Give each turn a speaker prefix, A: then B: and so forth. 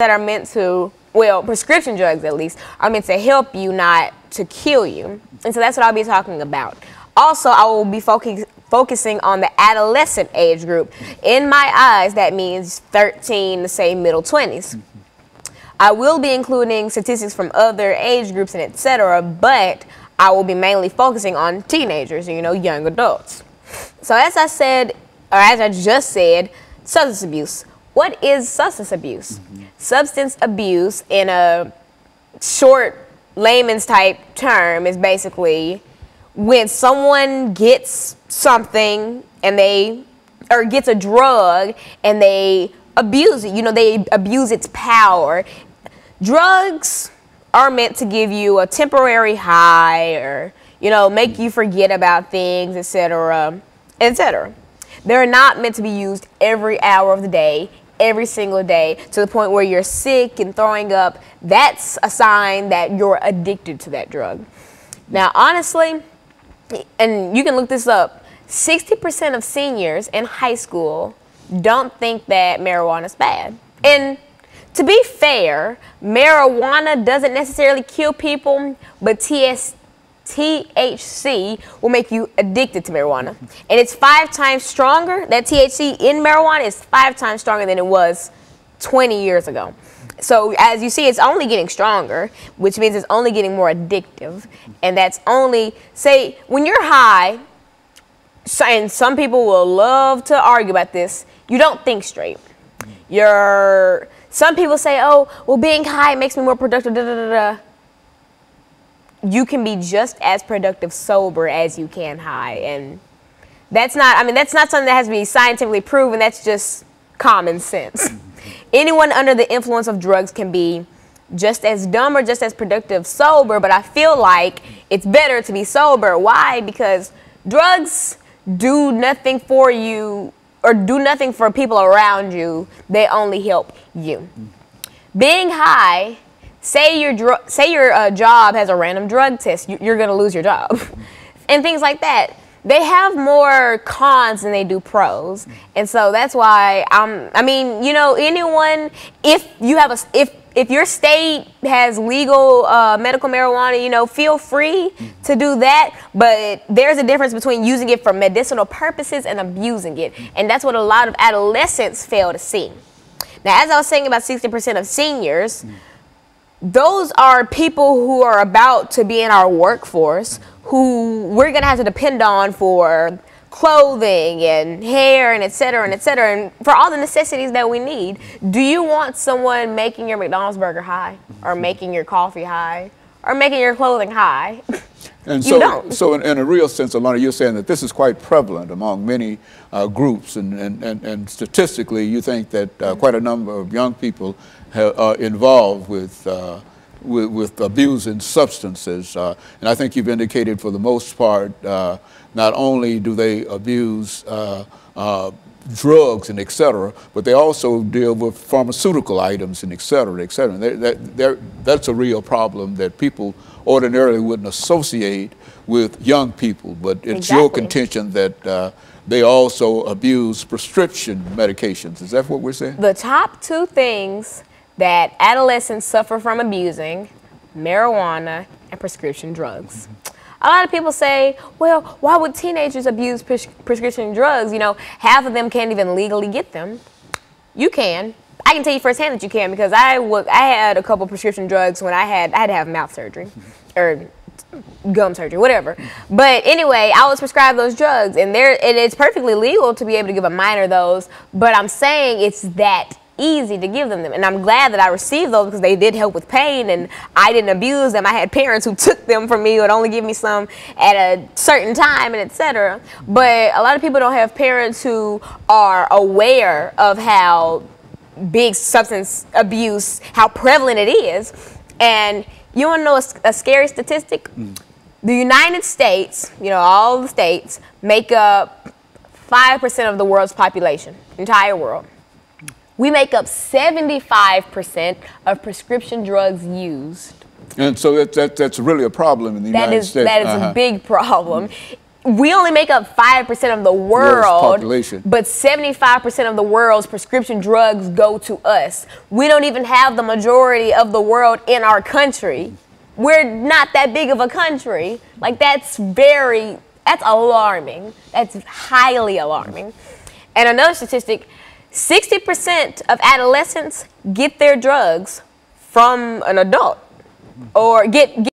A: that are meant to, well, prescription drugs at least, are meant to help you, not to kill you. And so that's what I'll be talking about. Also, I will be focusing on the adolescent age group. In my eyes, that means 13 to say middle 20s. I will be including statistics from other age groups and etc., but I will be mainly focusing on teenagers, you know, young adults. So as I said, or as I just said, substance abuse. What is substance abuse? Substance abuse, in a short layman's type term, is basically when someone gets something and or gets a drug and they abuse it. You know, they abuse its power. Drugs are meant to give you a temporary high, or, you know, make you forget about things, etc., etc. They're not meant to be used every hour of the day, every single day, to the point where you're sick and throwing up. That's a sign that you're addicted to that drug. Now, honestly, and you can look this up, 60% of seniors in high school don't think that marijuana is bad. And to be fair, marijuana doesn't necessarily kill people, but THC will make you addicted to marijuana. And it's 5 times stronger. That THC in marijuana is 5 times stronger than it was 20 years ago. So as you see, it's only getting stronger, which means it's only getting more addictive. And that's only, say, when you're high, and some people will love to argue about this, you don't think straight. Some people say, oh, well, being high makes me more productive, da, da, da, da. You can be just as productive sober as you can high. And that's not, I mean, that's not something that has to be scientifically proven. That's just common sense. Anyone under the influence of drugs can be just as dumb or just as productive sober, but I feel like it's better to be sober. Why? Because drugs do nothing for you or do nothing for people around you. They only help you. Being high, say your job has a random drug test, you're going to lose your job. And things like that. They have more cons than they do pros. And so that's why, I mean, you know, anyone, if your state has legal medical marijuana, you know, feel free to do that. But there's a difference between using it for medicinal purposes and abusing it. And that's what a lot of adolescents fail to see. Now, as I was saying about 60% of seniors, those are people who are about to be in our workforce, who we're going to have to depend on for clothing and hair and et cetera, and for all the necessities that we need. Do you want someone making your McDonald's burger high, or making your coffee high, or making your clothing high?
B: And
A: you don't.
B: So in a real sense, Alana, you're saying that this is quite prevalent among many groups, and statistically, you think that quite a number of young people are involved with abusing substances. And I think you've indicated for the most part, not only do they abuse drugs and et cetera, but they also deal with pharmaceutical items and et cetera, et cetera. That's a real problem that people ordinarily wouldn't associate with young people, but it's your contention that they also abuse prescription medications. Is that what we're saying? The
A: top 2 things that adolescents suffer from abusing: marijuana and prescription drugs. A lot of people say, well, why would teenagers abuse prescription drugs? You know, half of them can't even legally get them. You can. I can tell you firsthand that you can, because I had a couple prescription drugs when I had to have mouth surgery or gum surgery, whatever. But anyway, I was prescribed those drugs, and it's perfectly legal to be able to give a minor those, but I'm saying it's that easy to give them. And I'm glad that I received those, because they did help with pain, and I didn't abuse them. I had parents who took them from me, would only give me some at a certain time, and etc. But a lot of people don't have parents who are aware of how big substance abuse, how prevalent it is. And you want to know a scary statistic? The United States, you know, all the states, make up 5% of the world's population, entire world. We make up 75% of prescription drugs used.
B: And so that's really a problem in the United States.
A: That is a big problem. we only make up 5% of the
B: World's
A: world,
B: population.
A: but 75% of the world's prescription drugs go to us. We don't even have the majority of the world in our country. We're not that big of a country. Like, that's alarming. That's highly alarming. And another statistic, 60% of adolescents get their drugs from an adult, or get